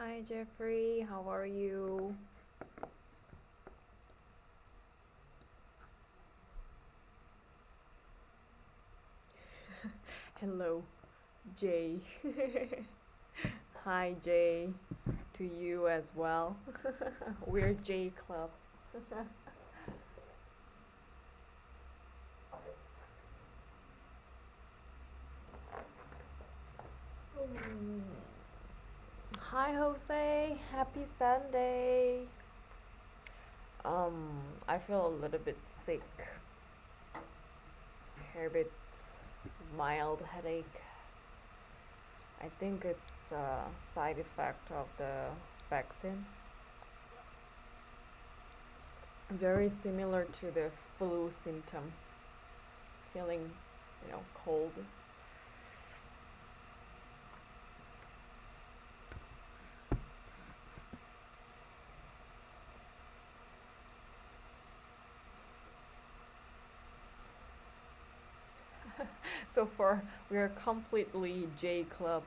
Hi Jeffrey, how are you? Hello, Jay. Hi Jay, to you as well. We're J Club. Hi Jose, happy Sunday. I feel a little bit sick. Hair bit mild headache. I think it's a side effect of the vaccine. Very similar to the flu symptom. Feeling, cold. So far, we are completely J Club.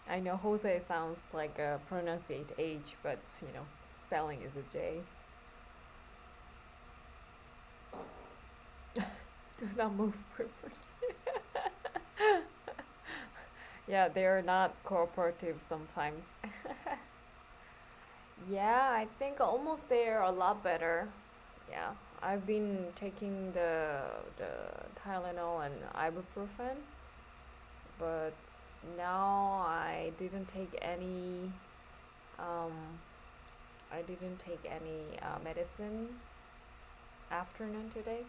I know Jose sounds like a pronunciate H, but spelling is a J. Do not move quickly. Yeah, they're not cooperative sometimes. Yeah, I think almost they're a lot better. Yeah, I've been taking the Tylenol and ibuprofen, but now um, I didn't take any medicine afternoon today,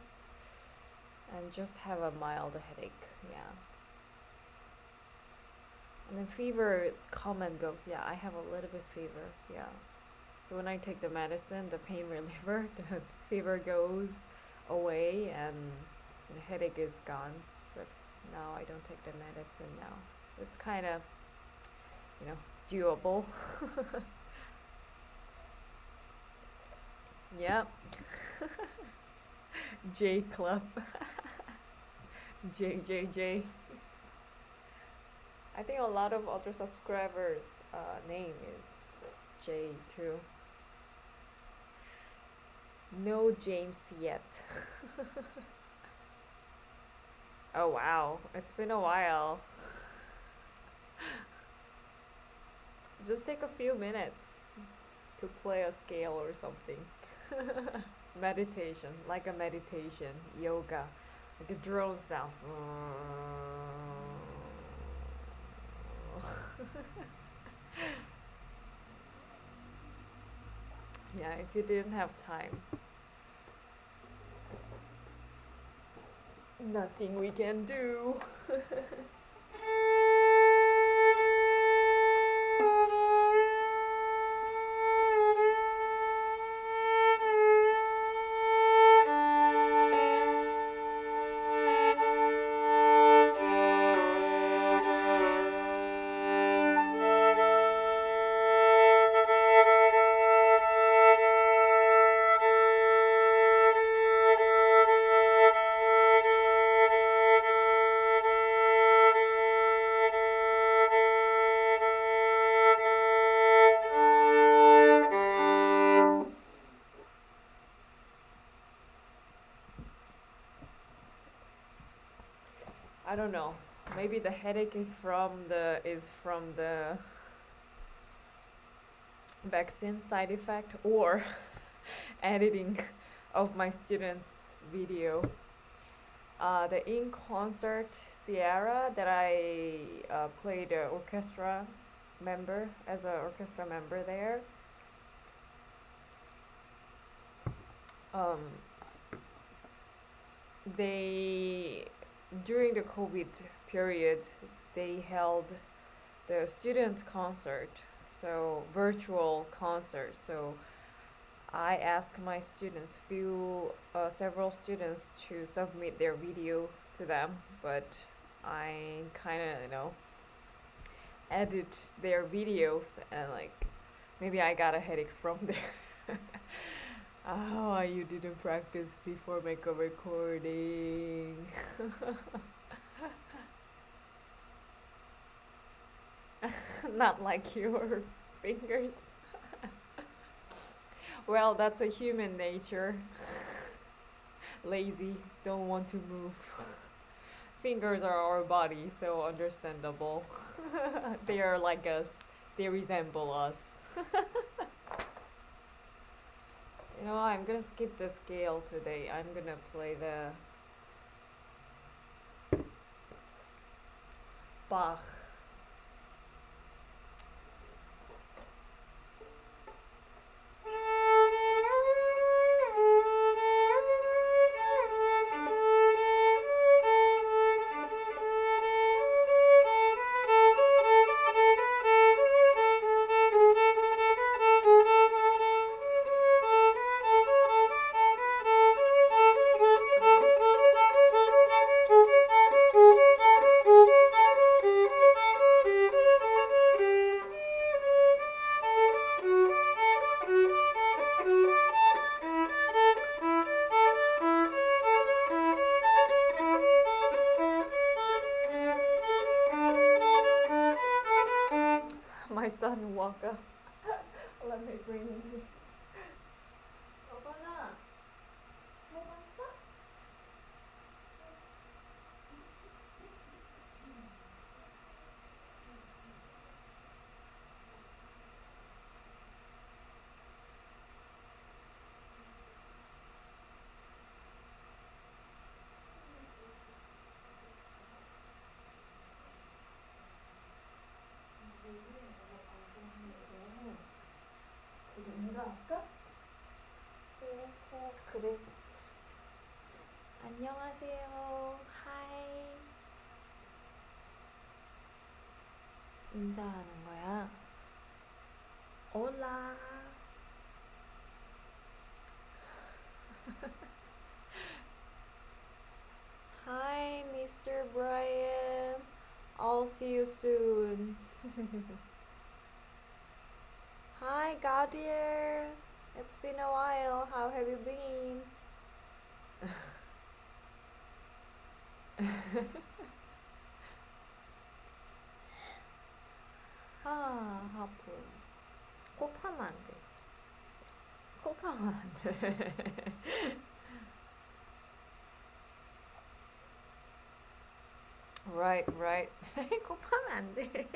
and just have a mild headache. Yeah, and then fever come and goes. Yeah, I have a little bit fever. Yeah. So when I take the medicine, the pain reliever, the fever goes away and the headache is gone. But now I don't take the medicine now. It's kind of, doable. Yep. J Club. J J J. I think a lot of other subscribers' name is J too. No James yet. Oh wow, it's been a while. Just take a few minutes to play a scale or something. Meditation, like a meditation, yoga, like a drone sound. Yeah, if you didn't have time, nothing we can do. I don't know. Maybe the headache is from the vaccine side effect or editing of my students' video. The in concert Sierra that I played orchestra member as an orchestra member there. Um, they during the COVID period they held the student concert, so virtual concert. So I asked my students, several students, to submit their video to them, but I kind of, edit their videos and maybe I got a headache from there. Oh, you didn't practice before make a recording. Not like your fingers. Well, that's a human nature. Lazy, don't want to move. Fingers are our body, so understandable. They are like us. They resemble us. I'm gonna skip the scale today. I'm gonna play the Bach. My son woke up. Let me bring him. 여보나, 먹었어? 우리 인사할까? 그래. 안녕하세요. 하이. 인사하는 거야. 올라. Hi, Mr. Brian. I'll see you soon. Hi, Gaudier. It's been a while. How have you been? 하품. 코 파면 안 돼. 코 파면 안 돼. Right, right. 코 파면 안 돼.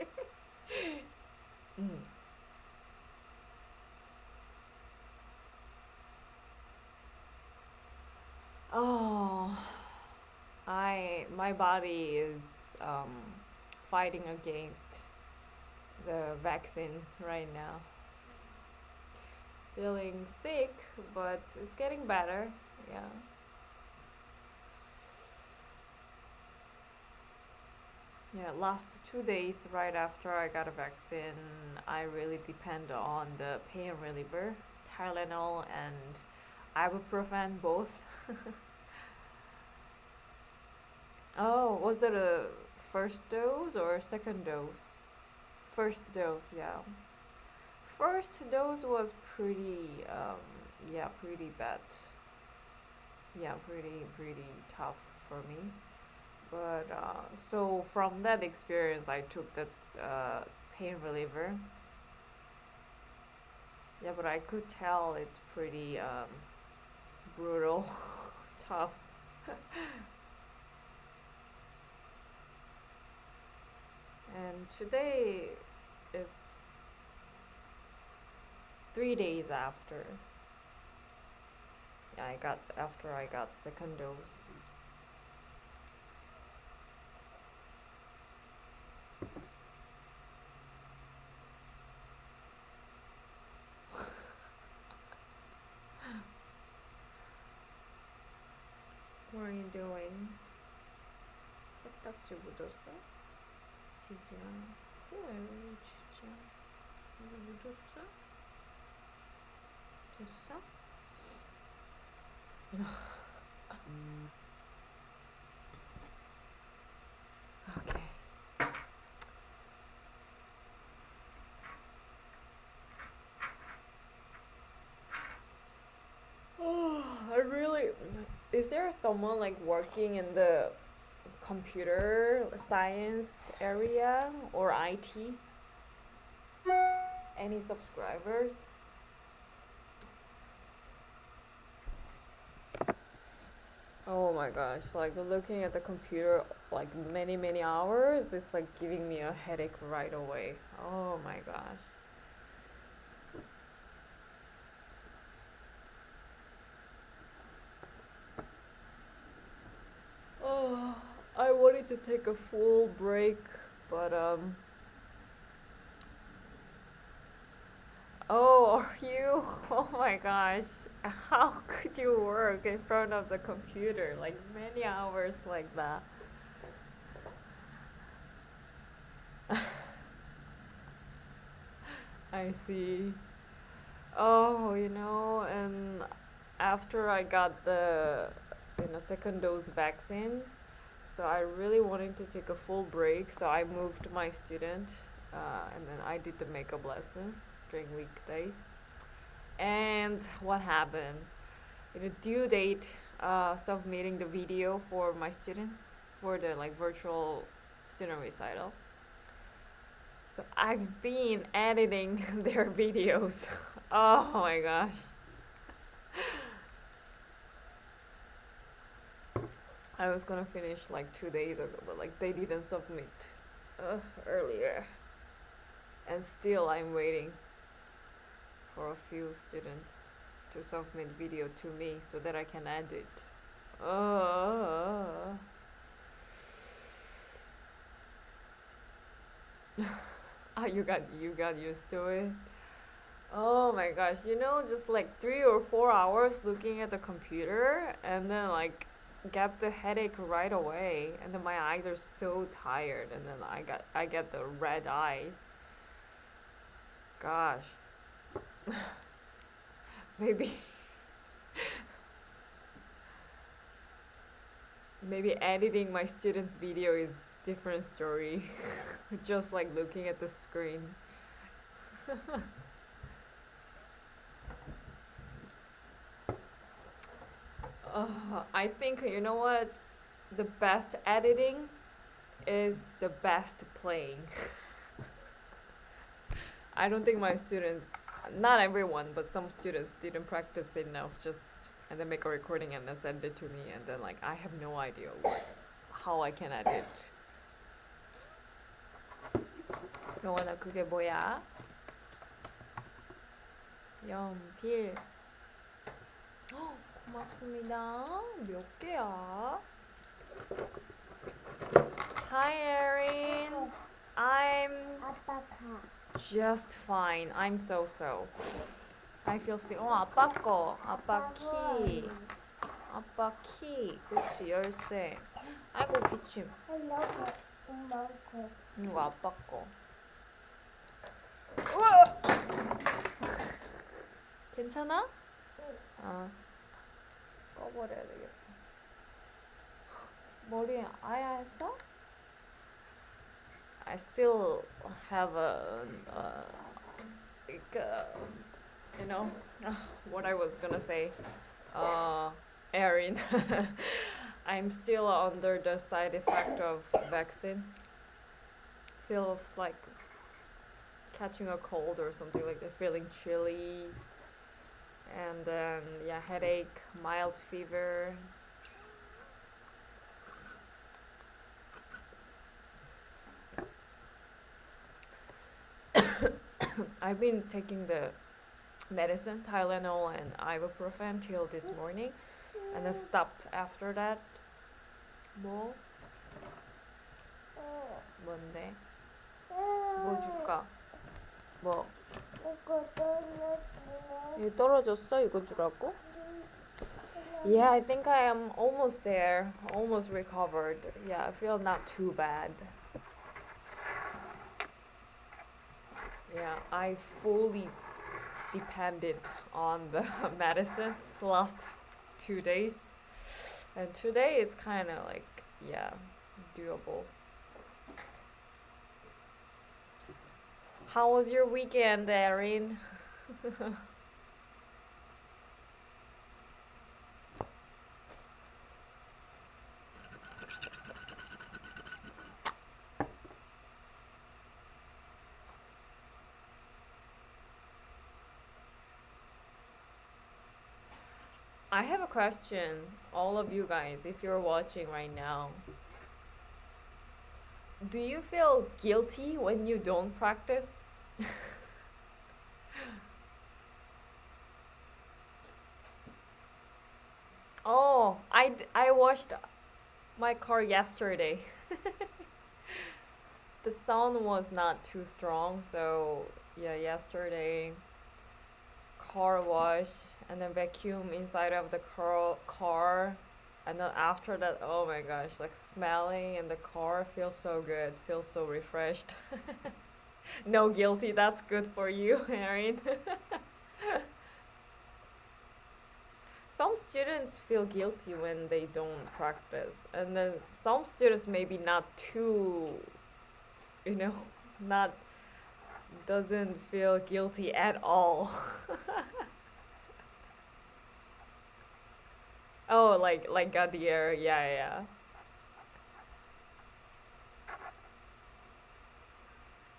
Oh, my body is fighting against the vaccine right now. Feeling sick, but it's getting better. Yeah. Yeah, last 2 days right after I got a vaccine, I really depend on the pain reliever, Tylenol and ibuprofen both. Oh, was it a first dose or second dose? First dose, yeah. First dose was pretty, pretty bad. Yeah, pretty tough for me. But so from that experience, I took the pain reliever. Yeah, but I could tell it's pretty brutal, tough. And today is 3 days after. Yeah, after I got second dose. What are you doing? 코딱지 묻었어? 지지야. 그래, 진짜. 이거 묻었어? 됐어? Okay. Oh, I really. Is there someone like working in the computer science area or IT? any subscribers. Oh my gosh, like looking at the computer like many hours, it's like giving me a headache right away. Oh my gosh. Oh, I wanted to take a full break, but oh, are you? Oh my gosh. How could you work in front of the computer like many hours like that? I see. Oh, and after I got the second dose vaccine, so I really wanted to take a full break, so I moved my student, and then I did the makeup lessons during weekdays. And what happened? Due date, submitting the video for my students for the like virtual student recital. So I've been editing their videos. Oh my gosh. I was gonna finish like 2 days ago, but like they didn't submit earlier. And still I'm waiting for a few students to submit video to me so that I can edit. You got used to it. Oh my gosh, just like 3 or 4 hours looking at the computer and then like get the headache right away, and then my eyes are so tired, and then I get the red eyes. Gosh. maybe maybe editing my students' video is different story. Just like looking at the screen. I think you know what? The best editing is the best playing. I don't think my students, not everyone, but some students didn't practice enough. Just and then make a recording and then send it to me, and then like I have no idea how I can edit. 영원아 그게 뭐야? 연필. 고맙습니다. 몇 개야? Hi Erin. I'm just fine. I'm so. I feel sick. 아빠 거. 아빠 키. 아빠 키. 그치 열쇠. 아이고 기침. 이거 아빠 거. 우와! 괜찮아? 꺼버려야 되겠다. 머리 아야했어? I still have what I was gonna say. Erin, I'm still under the side effect of vaccine. Feels like catching a cold or something like that, feeling chilly, and then headache, mild fever. I've been taking the medicine, Tylenol and ibuprofen till this morning, and then stopped after that. 뭐? 뭔데? 뭐 줄까? 뭐? 이거 떨어졌어? 이거 주라고? Yeah, I think I am almost there, almost recovered. Yeah, I feel not too bad. Yeah, I fully depended on the medicine the last 2 days. And today is kind of like, doable. How was your weekend, Erin? I have a question, all of you guys, if you're watching right now. Do you feel guilty when you don't practice? Oh, I washed my car yesterday. The sound was not too strong, so yeah, yesterday car wash and then vacuum inside of the car, and then after that, oh my gosh, like smelling in the car feels so good, feels so refreshed. No guilty, that's good for you, Erin. Some students feel guilty when they don't practice, and then some students maybe not too, you know, not doesn't feel guilty at all. Oh, like got the air, yeah, yeah.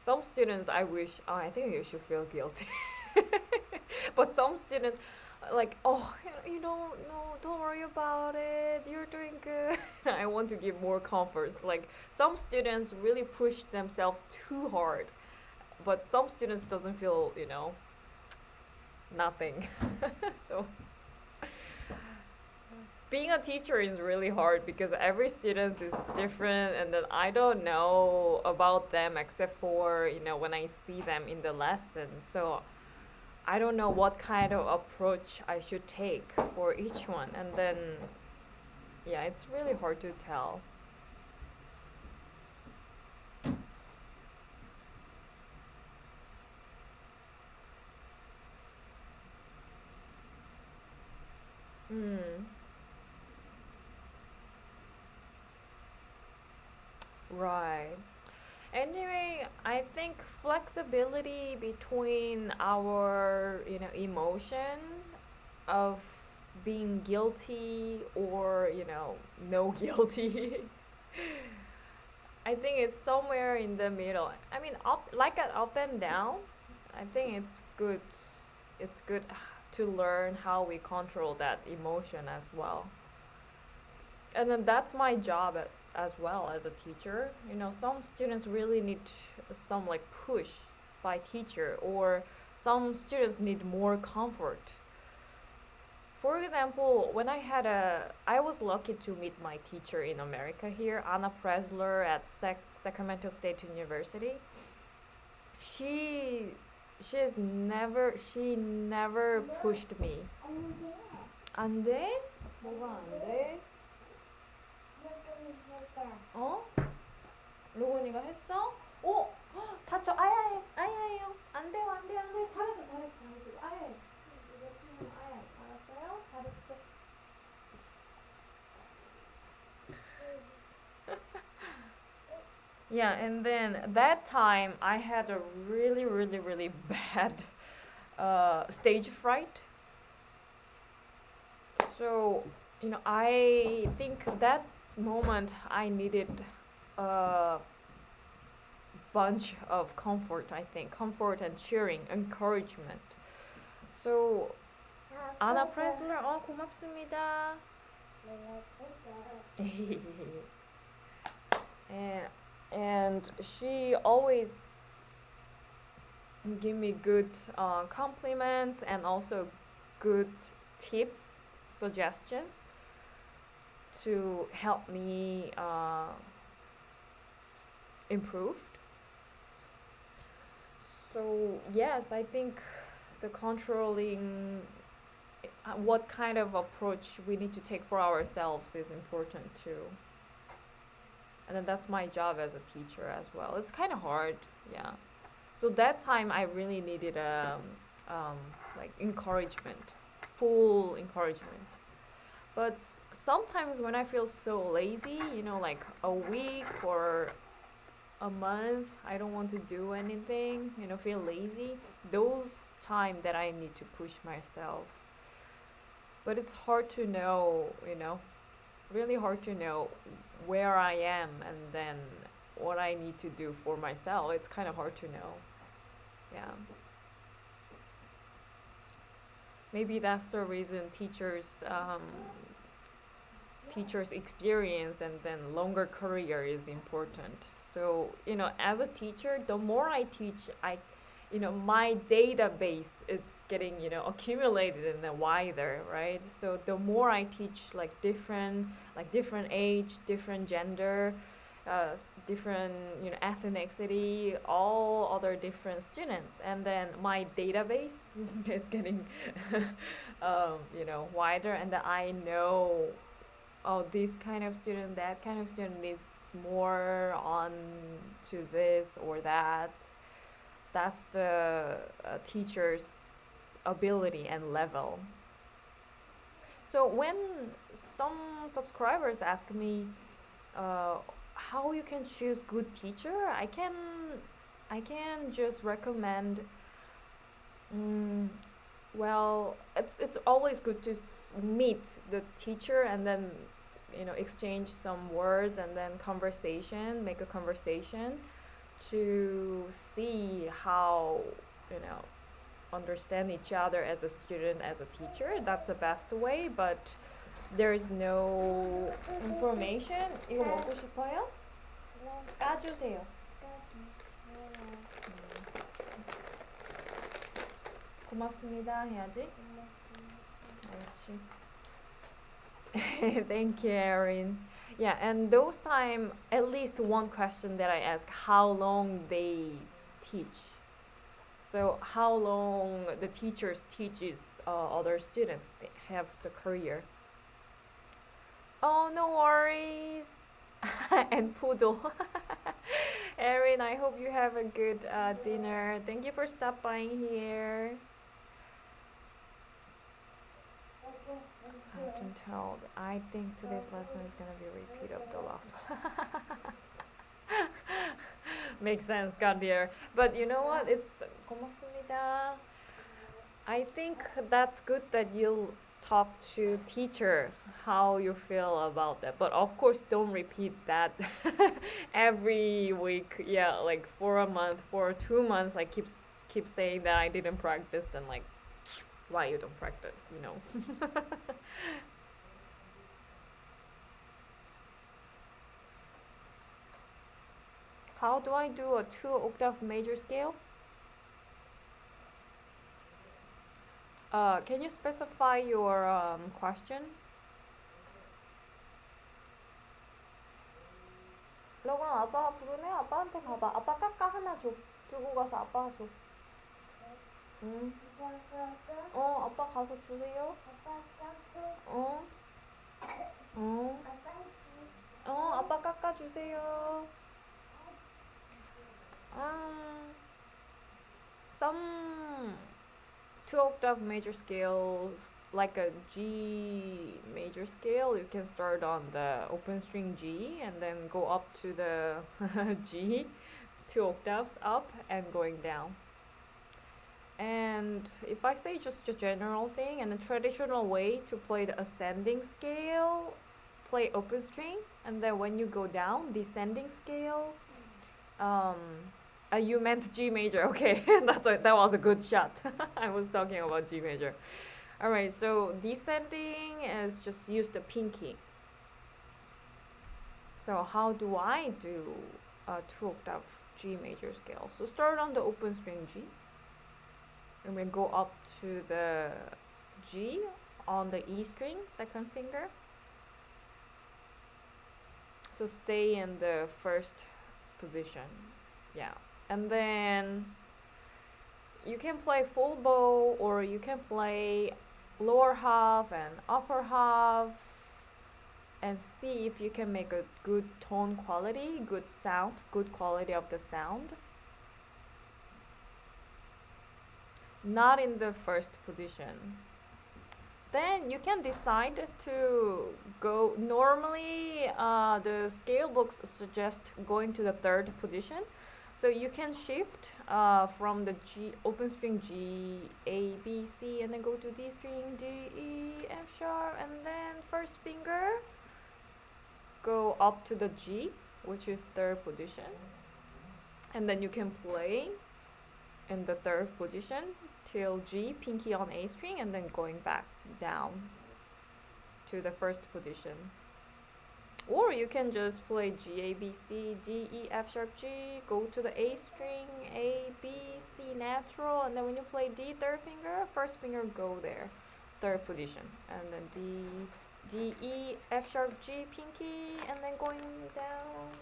Some students, I wish, oh, I think you should feel guilty. But some students, like, oh, you don't, no, don't worry about it. You're doing good. I want to give more comfort. Like, some students really push themselves too hard, but some students doesn't feel, nothing. So being a teacher is really hard because every student is different, and then I don't know about them except for when I see them in the lesson. So I don't know what kind of approach I should take for each one, and then yeah, it's really hard to tell. Mm, right. Anyway, I think flexibility between our, emotion of being guilty or, no guilty. I think it's somewhere in the middle. I mean, like an up and down. I think it's good. It's good to learn how we control that emotion as well. And then that's my job as well as a teacher. Some students really need some like push by teacher, or some students need more comfort. For example, I was lucky to meet my teacher in America here, Anna Presler at Sacramento State University. She, she never pushed me. 안 돼? 뭐가 안 돼? 어? 로건이가 했어? 오! 다쳐. 아야해. 아야해요. 안 돼요. 안 돼요. 안 돼요. 잘했어. 잘했어. 잘했어. 아야해. 이거 좀 아야해. 알았어요? 잘했어. Yeah, and then that time I had a really, really, really bad stage fright. So, I think that moment I needed a bunch of comfort, I think. Comfort and cheering, encouragement. So, 아나 프레슬러, 고맙습니다. and, and she always give me good compliments and also good tips, suggestions to help me improve. So yes, I think the controlling what kind of approach we need to take for ourselves is important too. And then that's my job as a teacher as well. It's kind of hard, yeah. So that time I really needed like encouragement, full encouragement. But sometimes when I feel so lazy, like a week or a month, I don't want to do anything, feel lazy, those time that I need to push myself. But it's hard to know, really hard to know where I am and then what I need to do for myself. It's kind of hard to know. Yeah. maybe that's the reason teachers experience and then longer career is important. So as a teacher, the more I teach, my database is getting accumulated and then wider, right? So the more I teach different age, different gender, uh, different ethnicity, all other different students, and then my database is getting wider, and then I know, oh, this kind of student, that kind of student is more on to this or that. That's the teacher's ability and level. So when some subscribers ask me how you can choose good teacher, I can just recommend. Mm, well, it's always good to meet the teacher and then exchange some words and then make a conversation to see how you know understand each other as a student, as a teacher. That's the best way, but there's no information. 이거 먹고 싶어요? 까주세요. 고맙습니다 해야지. 그렇지. Thank you, Erin. Yeah, and those time, at least one question that I ask, how long they teach. So how long the teachers teaches other students they have the career. Oh, no worries. And poodle. Erin, I hope you have a good dinner. Thank you for stopping here. I've been told. I think today's lesson is gonna be a repeat of the last one. Makes sense, God dear. But you know what? It's 고맙습니다. I think that's good that you'll talk to teacher how you feel about that. But of course, don't repeat that every week. Yeah, like for a month, for 2 months, I keep saying that I didn't practice. Then like, why you don't practice? How do I do a 2-octave major scale? Can you specify your question? 로건 아빠가 부르네? 아빠한테 가봐. 아빠 깎아 하나 줘. 들고 가서 아빠가 줘. 응. 아빠 가서 주세요. 어. 아빠 깎아주세요. Some 2-octave major scales, like a G major scale, you can start on the open string G and then go up to the G, 2 octaves up and going down. And if I say just a general thing, and a traditional way to play the ascending scale, play open string, and then when you go down, descending scale. You meant G major. Okay, that was a good shot. I was talking about G major. All right, so descending is just use the pinky. So how do I do a 2-octave G major scale? So start on the open string G, and we go up to the G on the E string, second finger. So stay in the first position. Yeah. And then you can play full bow, or you can play lower half and upper half, and see if you can make a good tone quality, good sound, good quality of the sound. Not in the first position. Then you can decide to go. Normally, the scale books suggest going to the third position. So you can shift from the G, open string G, A, B, C, and then go to D string, D, E, F sharp, and then first finger go up to the G, which is third position. And then you can play in the third position till G, pinky on A string, and then going back down to the first position. Or you can just play G, A, B, C, D, E, F sharp, G, go to the A string, A, B, C natural, and then when you play D, third finger, first finger go there, third position, and then D, E, F sharp, G, pinky, and then going down.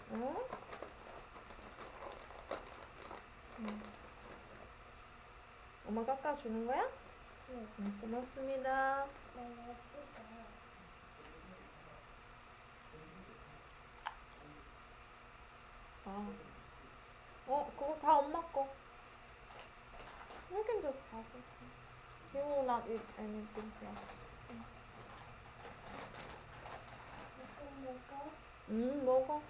엄마 깎아주는 거야? 응. 고맙습니다. 그거 다 엄마 거. You can just have it. You will not eat anything else. 먹어.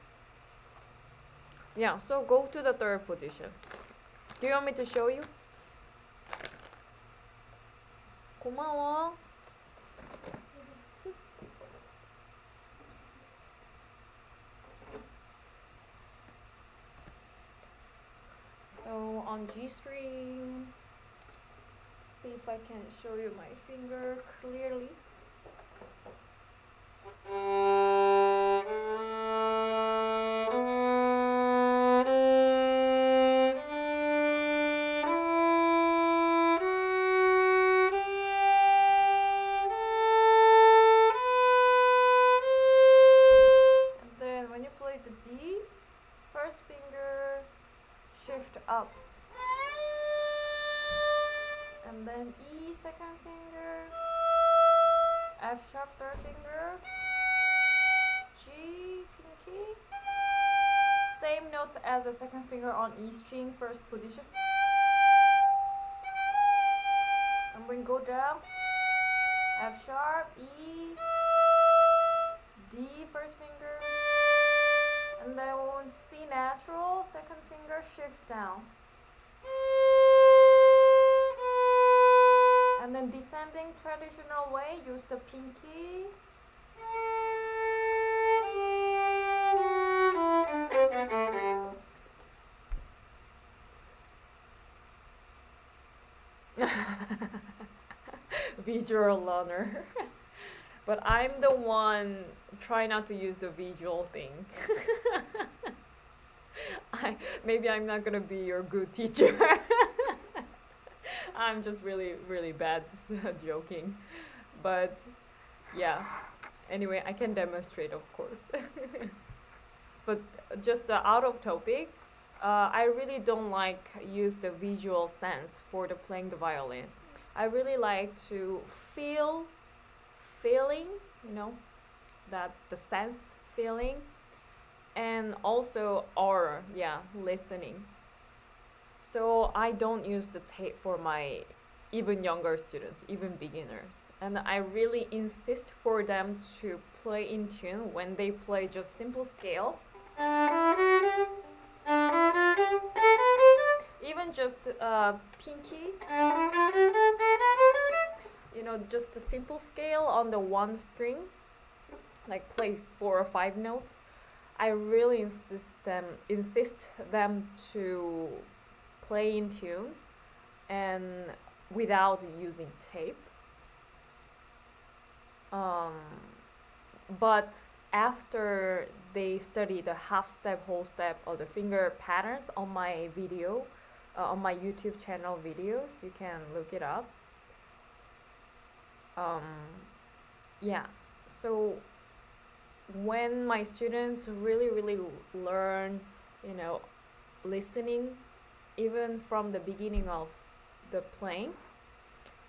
Yeah, so go to the third position. Do you want me to show you? 고마워. So on G string, see if I can show you my finger clearly. Up, and then E second finger, F sharp third finger, G pinky, same note as the second finger on E string first position, and then go down, F sharp, E, D first finger, and then C natural, second finger shift down. And then descending traditional way, use the pinky. Visual learner. But I'm the one try not to use the visual thing. Maybe I'm not gonna be your good teacher. I'm just really bad joking. But yeah, anyway, I can demonstrate, of course. But just out of topic, I really don't like use the visual sense for the playing the violin. I really like to feeling, you know, that the sense feeling, and also listening. So I don't use the tape for my even younger students, even beginners. And I really insist for them to play in tune when they play just simple scale. Even just pinky, you know, just a simple scale on the one string, like play 4 or 5 notes. I really insist them to play in tune and without using tape. But after they study the half step, whole step, or the finger patterns on my video, on my YouTube channel videos, you can look it up. So when my students really learn, you know, listening, even from the beginning of the playing,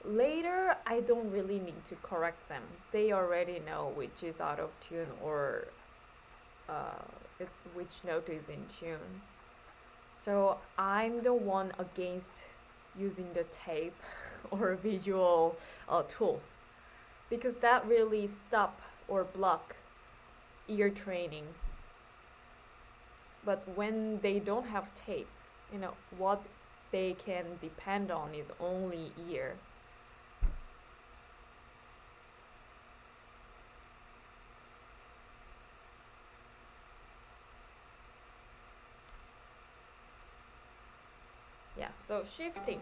later I don't really need to correct them. They already know which is out of tune or which note is in tune. So I'm the one against using the tape or visual tools, because that really stop or block ear training. But when they don't have tape, you know, what they can depend on is only ear. Yeah, So shifting.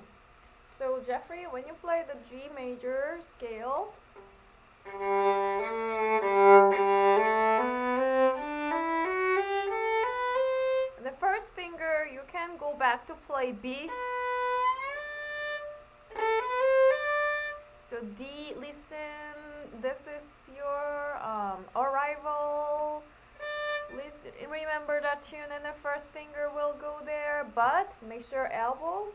So Jeffrey, when you play the G major scale, the first finger you can go back to play B. So D, listen, this is your arrival. Remember that tune and the first finger will go there, but make sure elbow.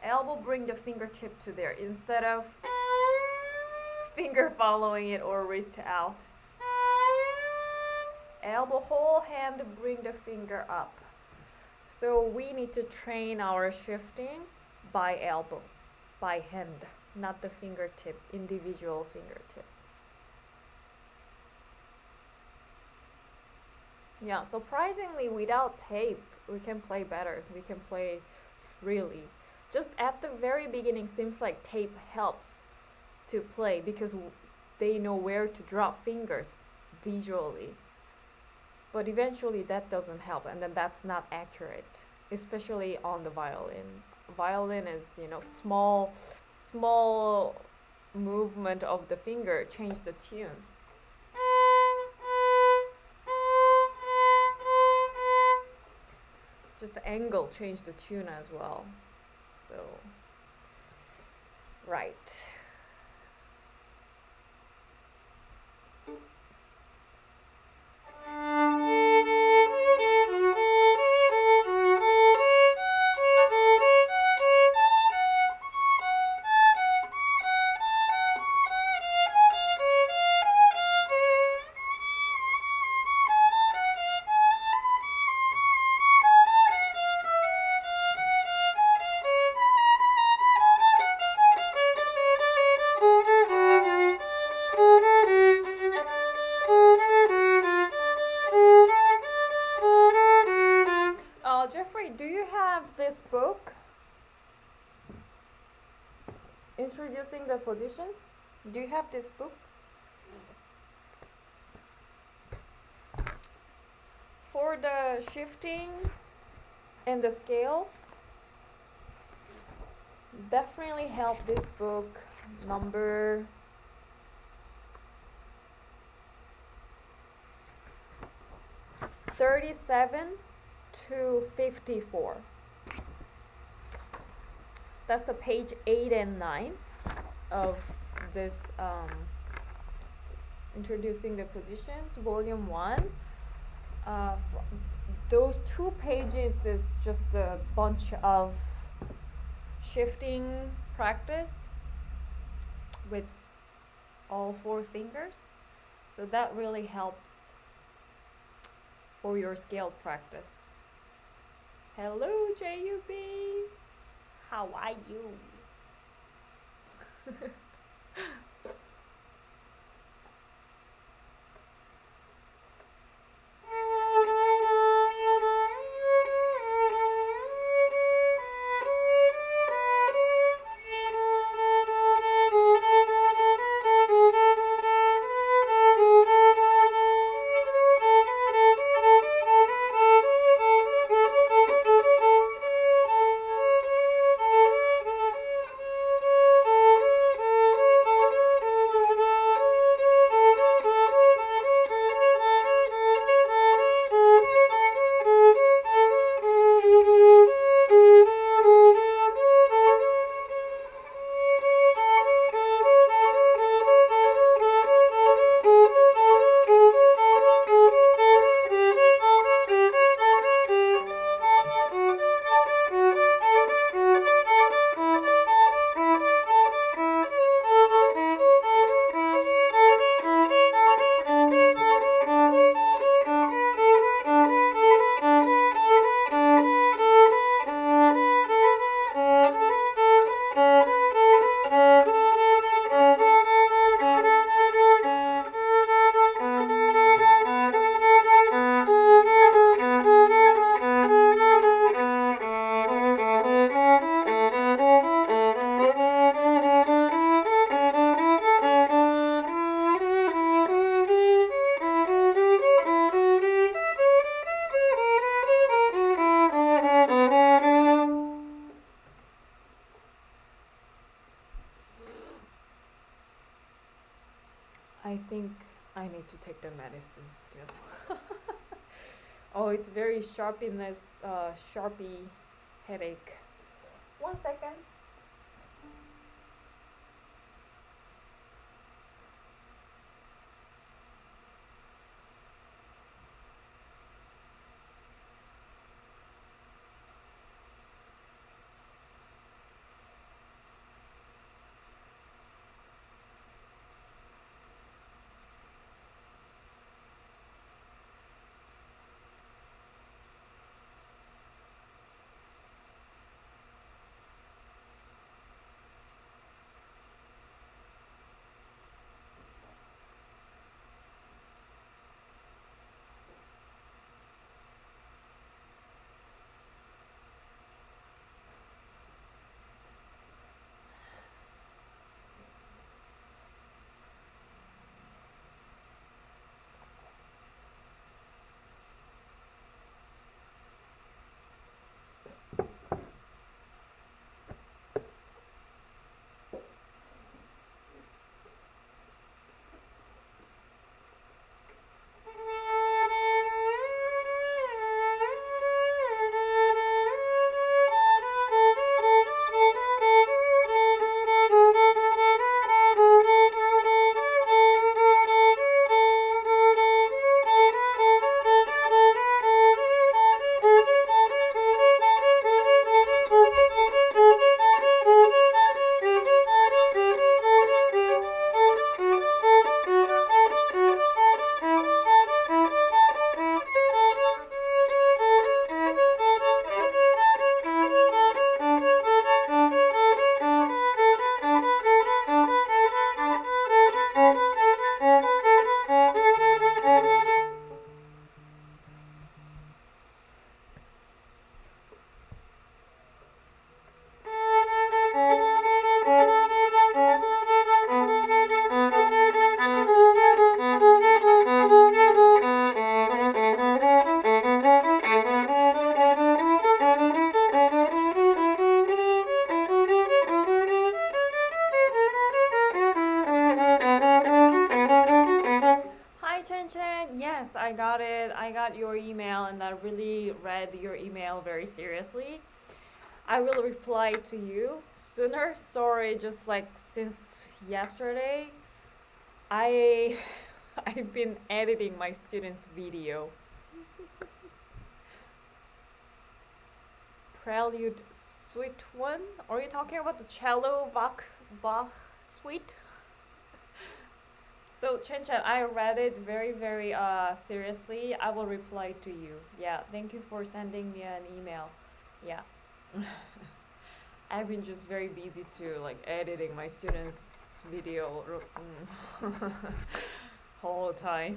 Elbow bring the fingertip to there instead of finger following it or wrist out. Elbow, whole hand bring the finger up. So we need to train our shifting by elbow, by hand, not the fingertip, individual fingertip. Yeah, surprisingly, without tape, we can play better. We can play freely. Just at the very beginning, seems like tape helps to play because they know where to drop fingers visually. But eventually that doesn't help, and then that's not accurate, especially on the violin. Violin is, small movement of the finger change the tune. Just the angle change the tune as well. So, right. Jeffrey, do you have this book? Introducing the positions? Do you have this book? For the shifting and the scale, definitely help this book, number 37 to 54. That's the page 8 and 9 of this Introducing the Positions, volume 1. Those 2 pages is just a bunch of shifting practice with all 4 fingers. So that really helps for your scale practice. Hello, JUB. How are you? think I need to take the medicine still. Oh, it's very sharpiness, sharpy headache. 1 second. Hi, Chen Chen. Yes, I got it. I got your email and I really read your email very seriously. I will reply to you sooner. Sorry, just like since yesterday, I I've been editing my students' video. Prelude Suite 1? Are you talking about the cello Bach suite? So Chen Chen, I read it very, very seriously. I will reply to you. Yeah, thank you for sending me an email. Yeah. I've been just very busy too, like editing my students' video whole time.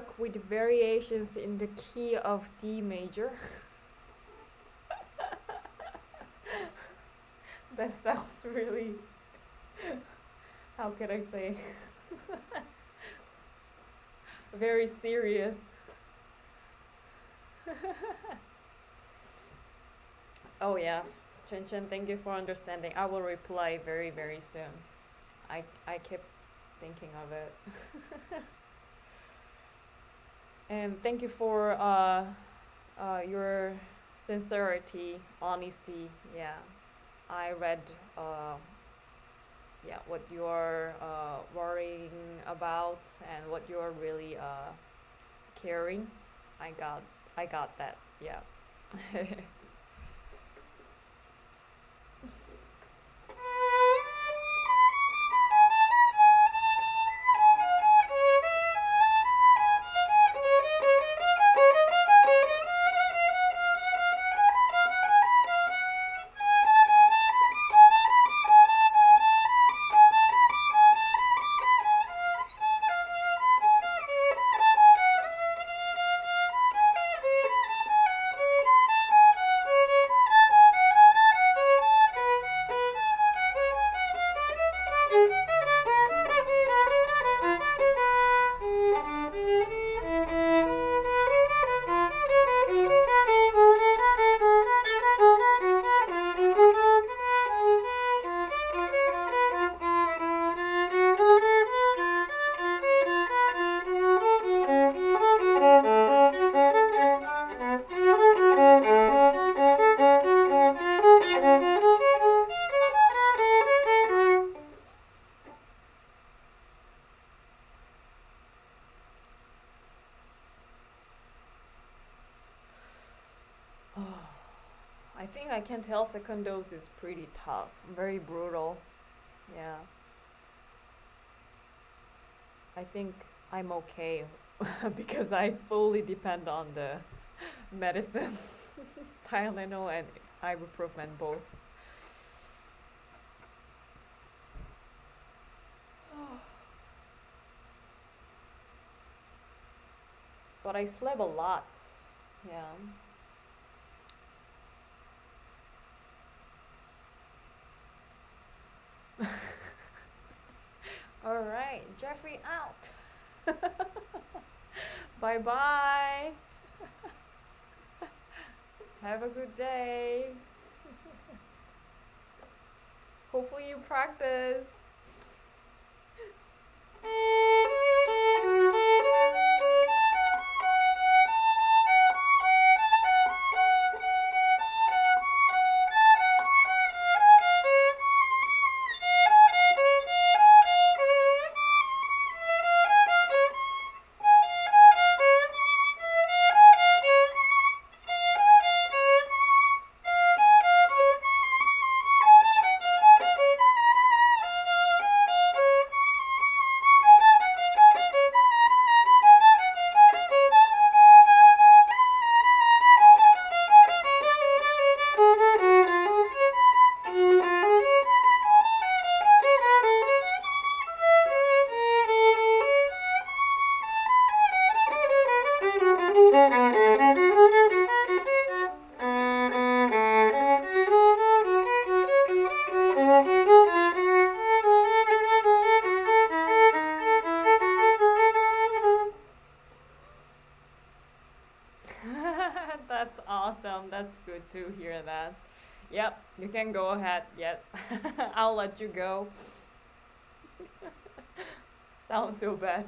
work with variations in the key of D major. That sounds really, how can I say, very serious. Oh yeah, Chen Chen, thank you for understanding. I will reply very, very soon. I kept thinking of it. And thank you for your sincerity, honesty. Yeah, I read yeah what you're worrying about and what you're really caring. I got I got that. Yeah. I think I can tell second dose is pretty tough, very brutal. Yeah, I think I'm okay because I fully depend on the medicine, Tylenol and ibuprofen both. But I slept a lot. Yeah. All right, Jeffrey out. Bye bye. Have a good day. Hopefully you practice. That's awesome. That's good to hear that. Yep, you can go ahead. Yes, I'll let you go. Sounds so bad.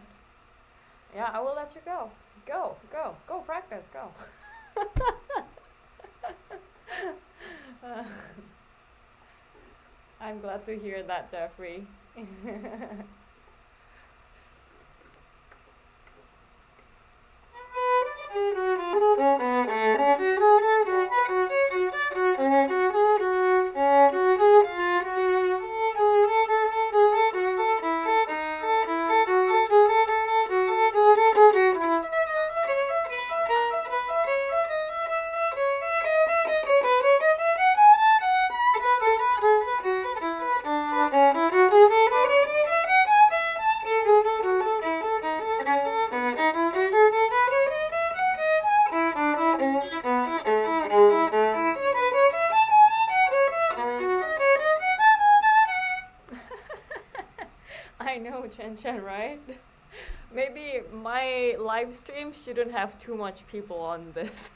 Yeah, I will let you go. Go, go, go practice, go. Uh, I'm glad to hear that, Jeffrey. Chen, right? Maybe my live stream shouldn't have too much people on this.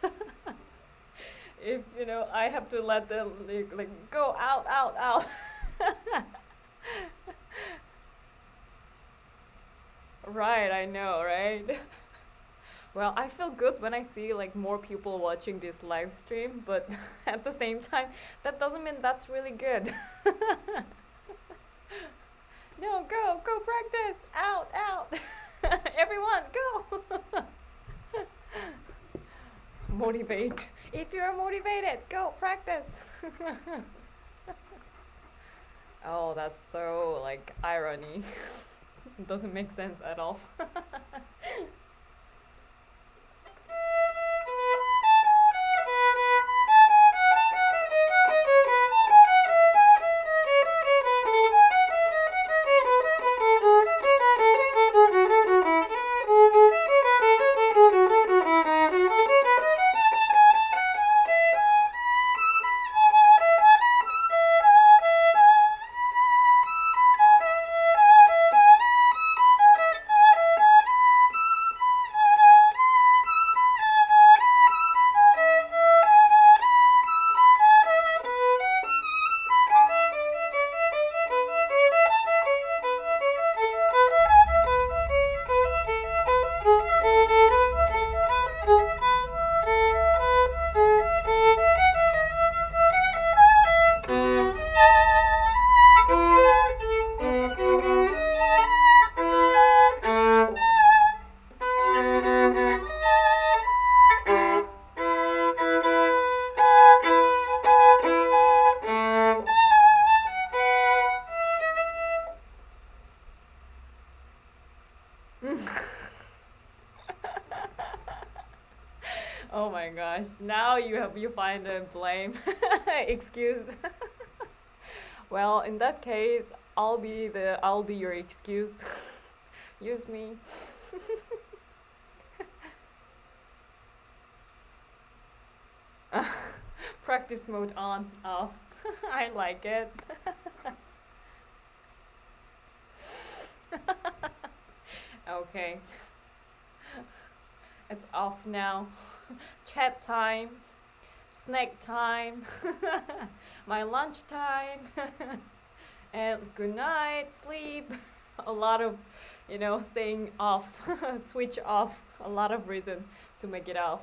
If I have to let them like go out, out, out. Right, I know, right? Well, I feel good when I see like more people watching this live stream, but at the same time, that doesn't mean that's really good. No, go practice. Out, out. Everyone, go. Motivate. If you're motivated, go practice. Oh, that's so like irony. It doesn't make sense at all. Oh my gosh, now you find a blame excuse. Well, in that case, I'll be your excuse. Use me. Practice mode on, off. I like it. Okay, it's off now. Chat time, snack time, my lunch time, and good night, sleep. A lot of, saying off, switch off. A lot of reason to make it off.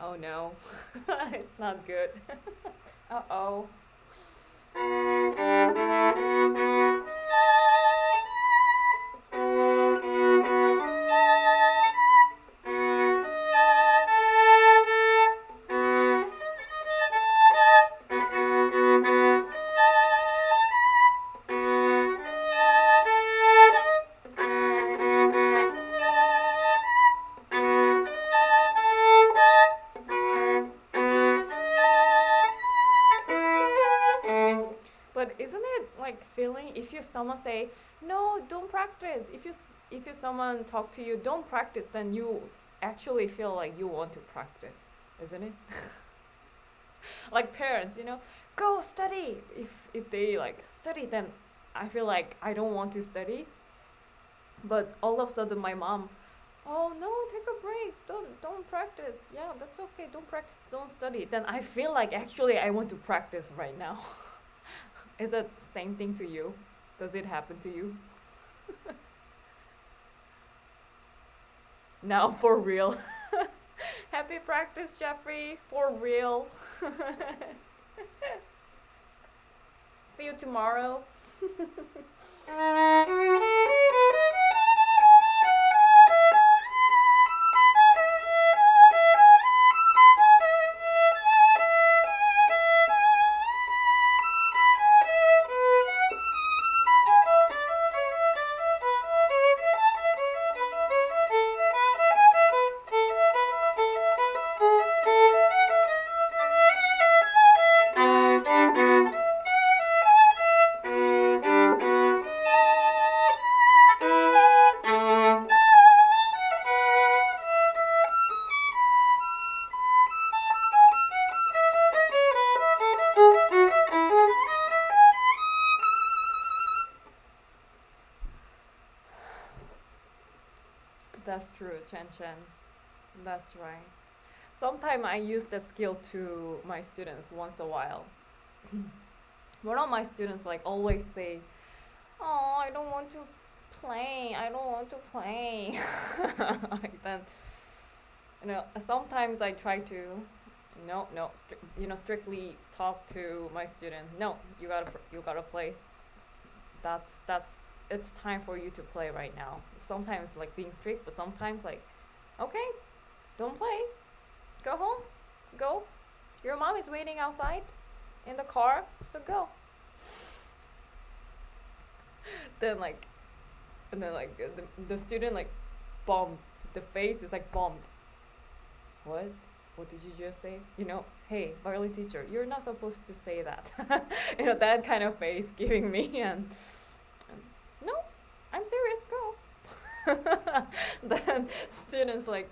Oh no, it's not good. Uh oh. But isn't it like feeling if you someone say no, don't practice. If you someone talk to you, don't practice, then you actually feel like you want to practice, isn't it? Like parents, go study. If they like study, then I feel like I don't want to study. But all of a sudden, my mom, oh no, take a break. Don't practice. Yeah, that's okay. Don't practice. Don't study. Then I feel like actually I want to practice right now. Is that same thing to you? Does it happen to you? Now for real. Happy practice, Jeffrey. For real. See you tomorrow. true, Chen Chen. That's right. Sometimes I use the skill to my students once a while. One of my students like always say, "Oh, I don't want to play. I don't want to play." Like then, sometimes I try to, no, no, strictly talk to my student. No, you gotta play. That's it's time for you to play right now. Sometimes like being strict, but sometimes like, okay, don't play. Go home. Go. Your mom is waiting outside in the car, so go. Then like, and then like the student like bombed. The face is like bombed. What? What did you just say? Hey, violin teacher, you're not supposed to say that. That kind of face giving me and no, I'm serious. Go. Then students like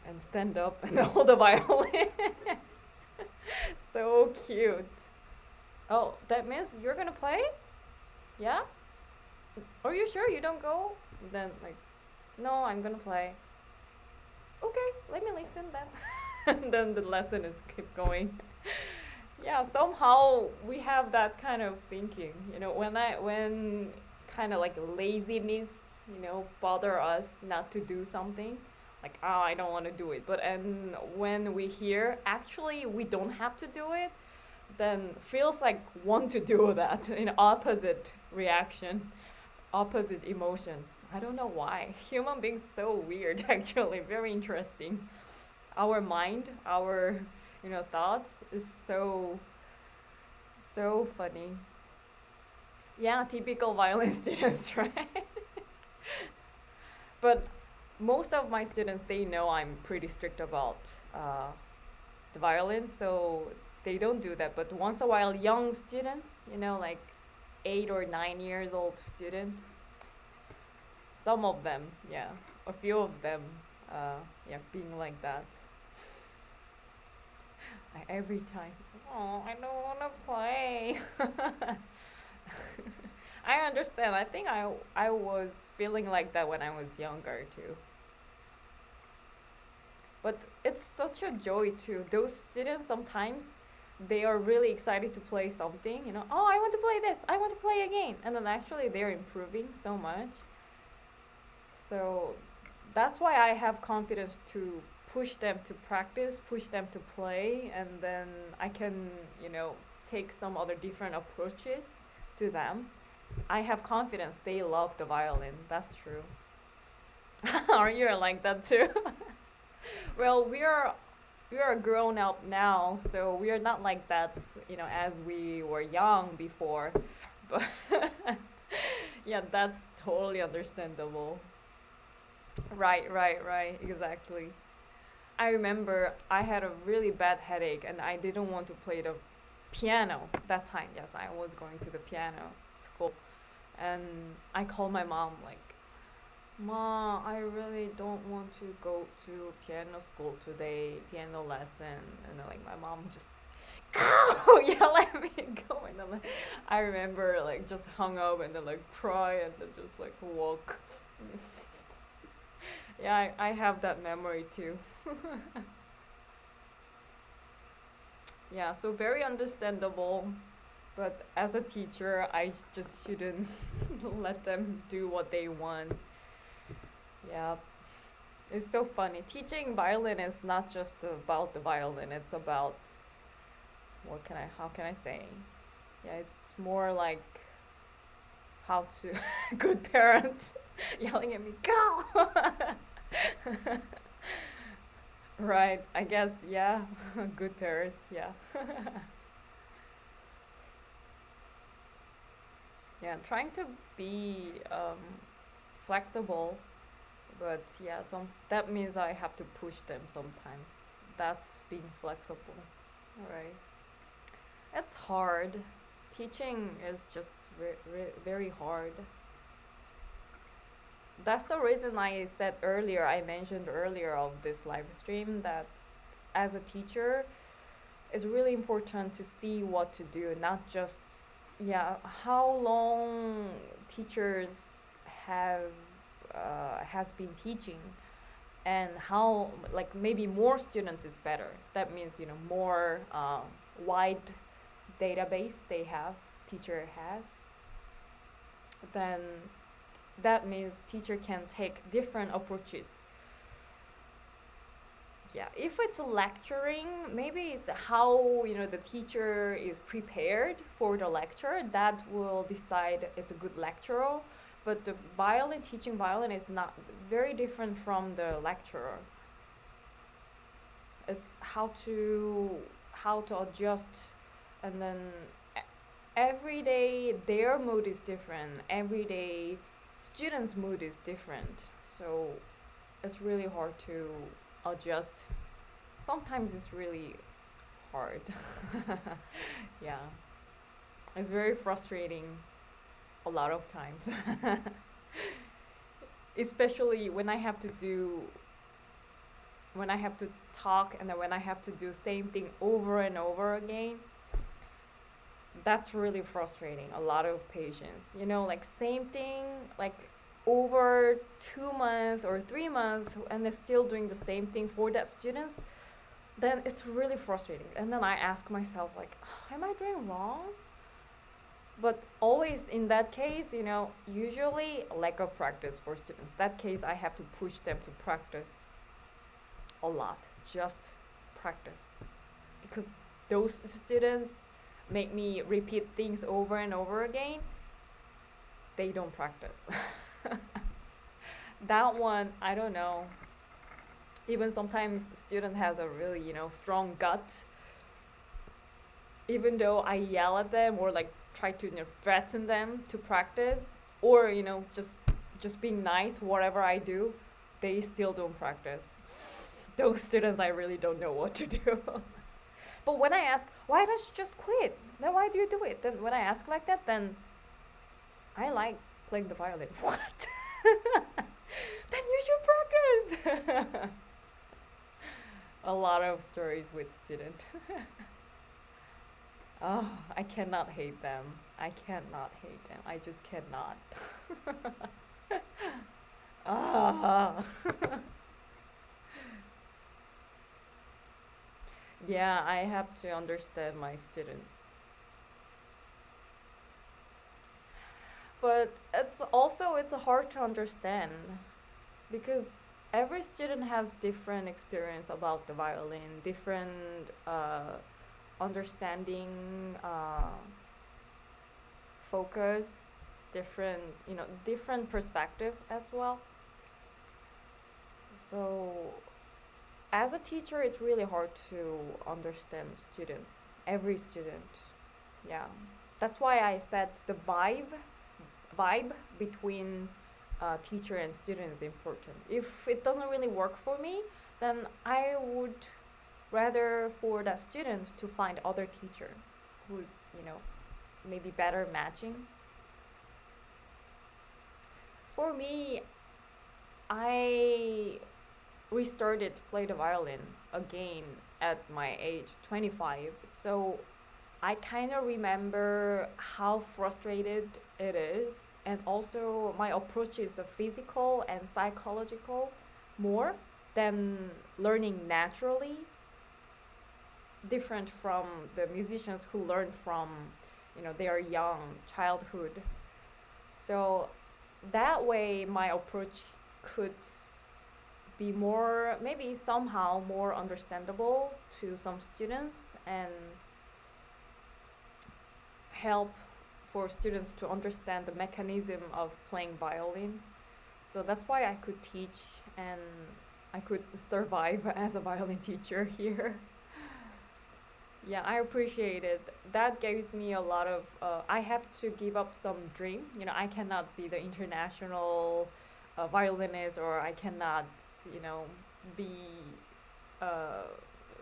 and stand up and hold the violin. So cute. Oh, that means you're gonna play? Yeah? Are you sure you don't go? Then like, no, I'm gonna play. Okay, let me listen then. And then the lesson is keep going. Yeah, somehow we have that kind of thinking. When kind of like laziness, bother us not to do something, like, oh, I don't want to do it. But and when we hear actually we don't have to do it, then feels like want to do that in opposite reaction, opposite emotion. I don't know why. Human beings so weird actually, very interesting. Our mind, our thoughts is so funny. Yeah, typical violin students, right? But most of my students, they know I'm pretty strict about the violin, so they don't do that. But once a while, young students, like 8 or 9 years old student, some of them, yeah, a few of them, yeah, being like that. Every time, oh, I don't want to play. I understand. I think I was feeling like that when I was younger too. But it's such a joy too. Those students sometimes they are really excited to play something, oh, I want to play this, I want to play again. And then actually they're improving so much. So that's why I have confidence to push them to practice, push them to play, and then I can, take some other different approaches to them. I have confidence they love the violin. That's true. Are you like that too? Well, we are grown up now, so we are not like that, as we were young before. But yeah, that's totally understandable. Right, exactly. I remember I had a really bad headache and I didn't want to play the piano that time. Yes, I was going to the piano school. And I called my mom, like, Ma, I really don't want to go to piano school today, piano lesson. And then, like, my mom just, go! Yeah, let me go. And then, like, I remember, like, just hung up and then, like, cry and then just, like, walk. Yeah, I have that memory too. Yeah, so very understandable. But as a teacher, I just shouldn't let them do what they want. Yeah, it's so funny. Teaching violin is not just about the violin, it's about how can I say? Yeah, it's more like how to, good parents yelling at me, go! Right, I guess, yeah, good parents, yeah. Yeah, trying to be flexible, but yeah, that means I have to push them sometimes. That's being flexible, right? It's hard. Teaching is just very hard. That's the reason I mentioned earlier of this live stream that as a teacher, it's really important to see what to do, not just, yeah, how long teachers have has been teaching, and how like maybe more students is better. That means more wide database they have, teacher has, then that means teacher can take different approaches. Yeah, if it's lecturing, maybe it's how the teacher is prepared for the lecture that will decide it's a good lecturer. But the violin, teaching violin is not very different from the lecturer. It's how to adjust, and then every day their mood is different. Every day students' mood is different. So it's really hard to adjust. Sometimes it's really hard. Yeah, it's very frustrating a lot of times. Especially when I have to talk, and then when I have to do same thing over and over again. That's really frustrating. A lot of patience. Like same thing, like over 2 months or 3 months, and they're still doing the same thing for that students. Then it's really frustrating. And then I ask myself, like, am I doing wrong? But always in that case, usually lack of practice for students. That case, I have to push them to practice a lot. Just practice. Because those students make me repeat things over and over again. They don't practice. That one, I don't know. Even sometimes student has a really, strong gut. Even though I yell at them or like try to threaten them to practice, or just being nice whatever I do, they still don't practice. Those students, I really don't know what to do. But when I ask, why don't you just quit? Then why do you do it? Then when I ask like that, then I like playing the violin. What? Then you should practice. A lot of stories with students. Oh, I cannot hate them. I cannot hate them. I just cannot. Ah. Yeah, I have to understand my students. But it's hard to understand because every student has different experience about the violin, different understanding, focus, different perspective as well. So as a teacher, it's really hard to understand students, every student. Yeah, that's why I said the vibe between teacher and student is important. If it doesn't really work for me, then I would rather for that student to find other teacher who's maybe better matching. For me, I restarted to play the violin again at my age 25. So I kind of remember how frustrated it is, and also my approach is the physical and psychological more than learning naturally, different from the musicians who learn from their young childhood. So that way my approach could be more, maybe somehow more understandable to some students, and help for students to understand the mechanism of playing violin. So that's why I could teach, and I could survive as a violin teacher here. Yeah, I appreciate it. That gives me a lot of. I have to give up some dream. I cannot be the international violinist, or I cannot, be uh,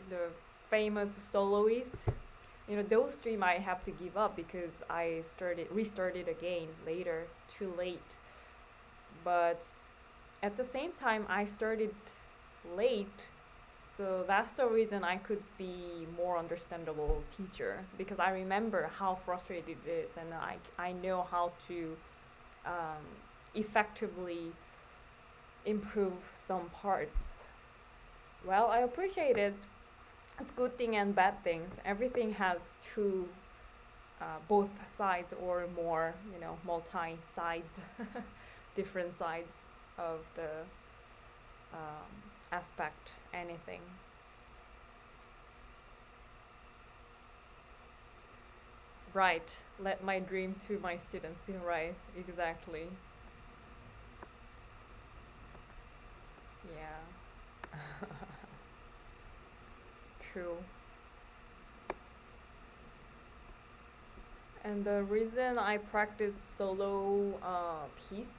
the famous soloist. Those dream I have to give up because I restarted again later, too late. But at the same time, I started late, so that's the reason I could be more understandable teacher, because I remember how frustrated it is, and I know how to effectively improve some parts. Well, I appreciate it. It's good thing and bad things. Everything has two, both sides or more, multi sides, different sides of the aspect, anything. Right. Let my dream to my students. Yeah, right. Exactly. Yeah. True. And the reason I practice solo piece,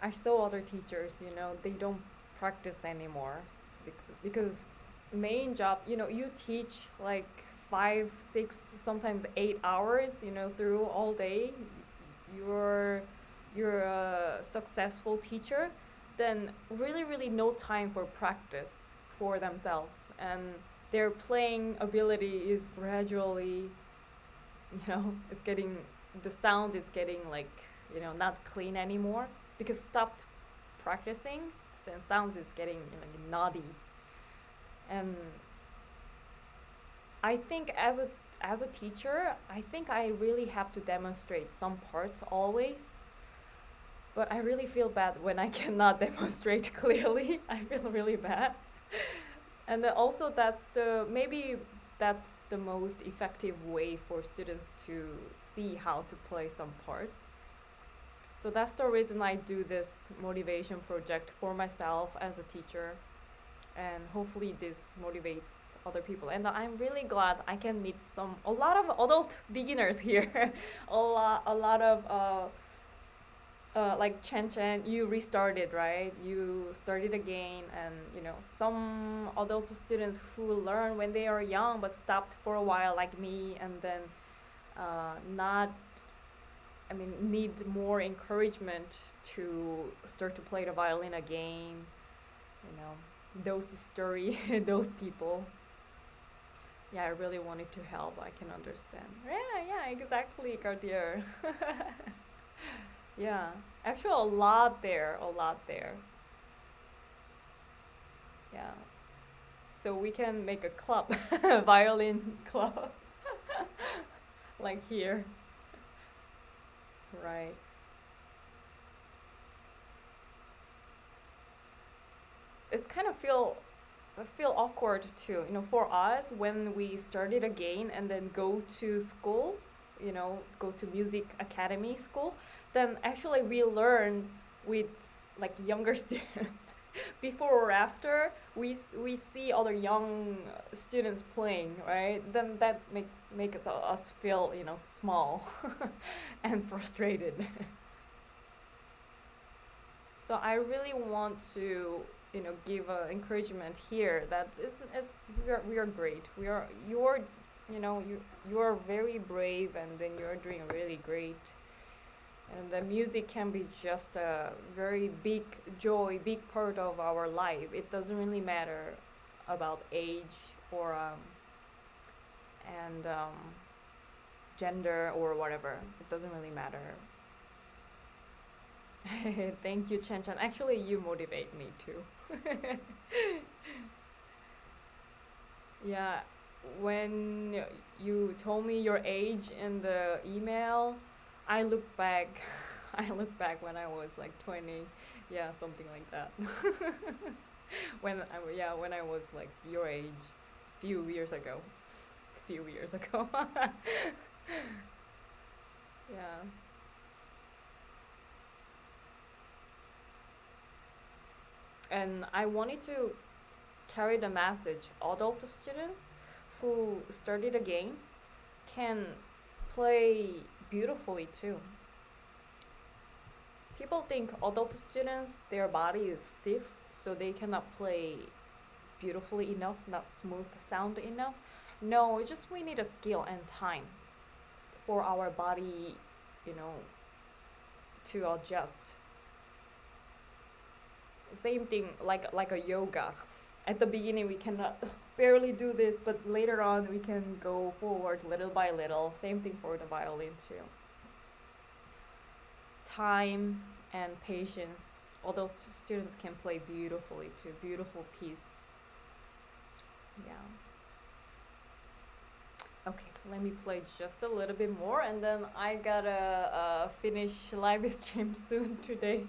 I saw other teachers, they don't practice anymore because main job, you teach like 5, 6, sometimes 8 hours, through all day. You're you're a successful teacher, then really, really no time for practice for themselves, and their playing ability is gradually, it's getting, the sound is getting like, not clean anymore because stopped practicing, then sounds is getting like naughty. And I think as a teacher, I think I really have to demonstrate some parts always, but I really feel bad when I cannot demonstrate clearly. I feel really bad. And then also that's the most effective way for students to see how to play some parts. So that's the reason I do this motivation project for myself as a teacher, and hopefully this motivates other people. And I'm really glad I can meet a lot of adult beginners here. A lot of like Chen Chen, you restarted, right? You started again, and some adult students who learn when they are young but stopped for a while, like me, and then not, I mean, need more encouragement to start to play the violin again. Those story, those people. Yeah, I really wanted to help. I can understand. Yeah, exactly, Cartier. Yeah, actually, a lot there, a lot there. Yeah, so we can make a club, violin club, like here, right? It's kind of feel awkward too, for us when we started again and then go to school, go to music academy school, then actually we learn with like younger students. Before or after we see other young students playing, right? Then that makes us feel, small and frustrated. So I really want to, give encouragement here that we are great. You are very brave, and then you're doing really great. And the music can be just a very big joy, big part of our life. It doesn't really matter about age or and gender or whatever. It doesn't really matter. Thank you, Chen Chen. Actually, you motivate me too. Yeah, when you told me your age in the email, I look back. I look back when I was like 20. Yeah, something like that. When I was like your age, few years ago. Few years ago. Yeah. And I wanted to carry the message. Adult students who started again can play beautifully too. People think adult students, their body is stiff, so they cannot play beautifully enough, not smooth sound enough. No, it's just we need a skill and time for our body, you know, to adjust. Same thing like a yoga. At the beginning we cannot barely do this, but later on we can go forward little by little. Same thing for the violin too. Time and patience adult students can play beautifully too. Beautiful piece. Yeah. Okay, let me play just a little bit more, and then I gotta finish live stream soon today.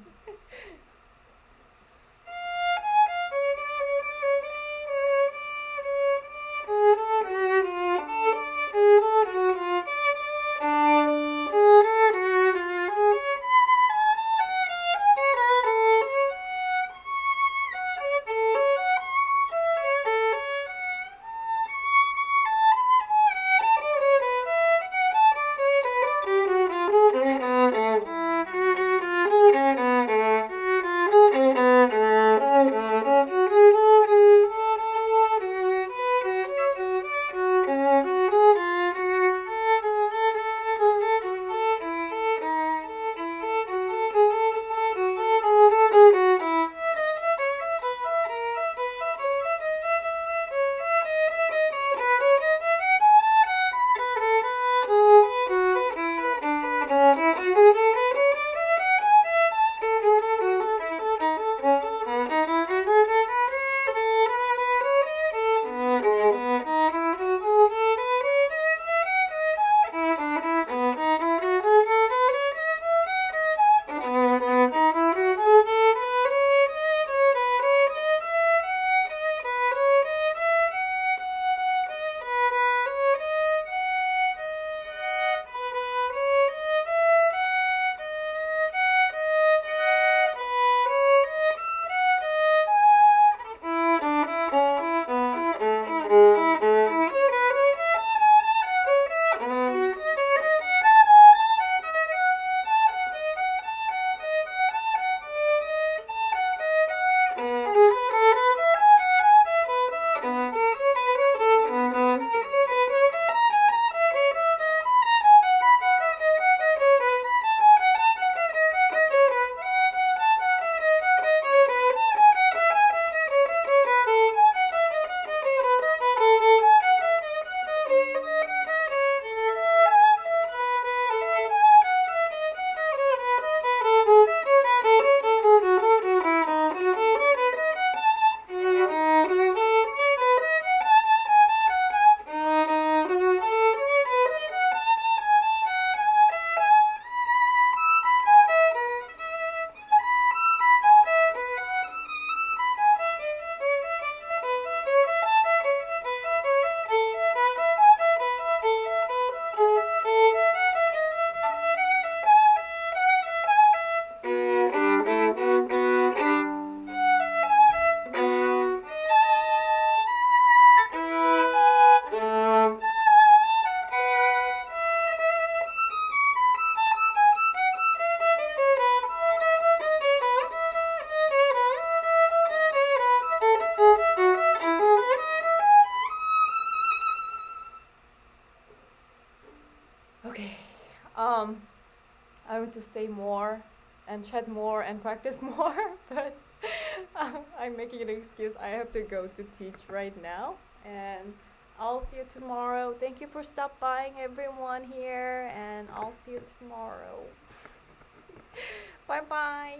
Okay. I want to stay more and chat more and practice more, but I'm making an excuse. I have to go to teach right now, and I'll see you tomorrow. Thank you for stopping by, everyone here, and I'll see you tomorrow. Bye bye.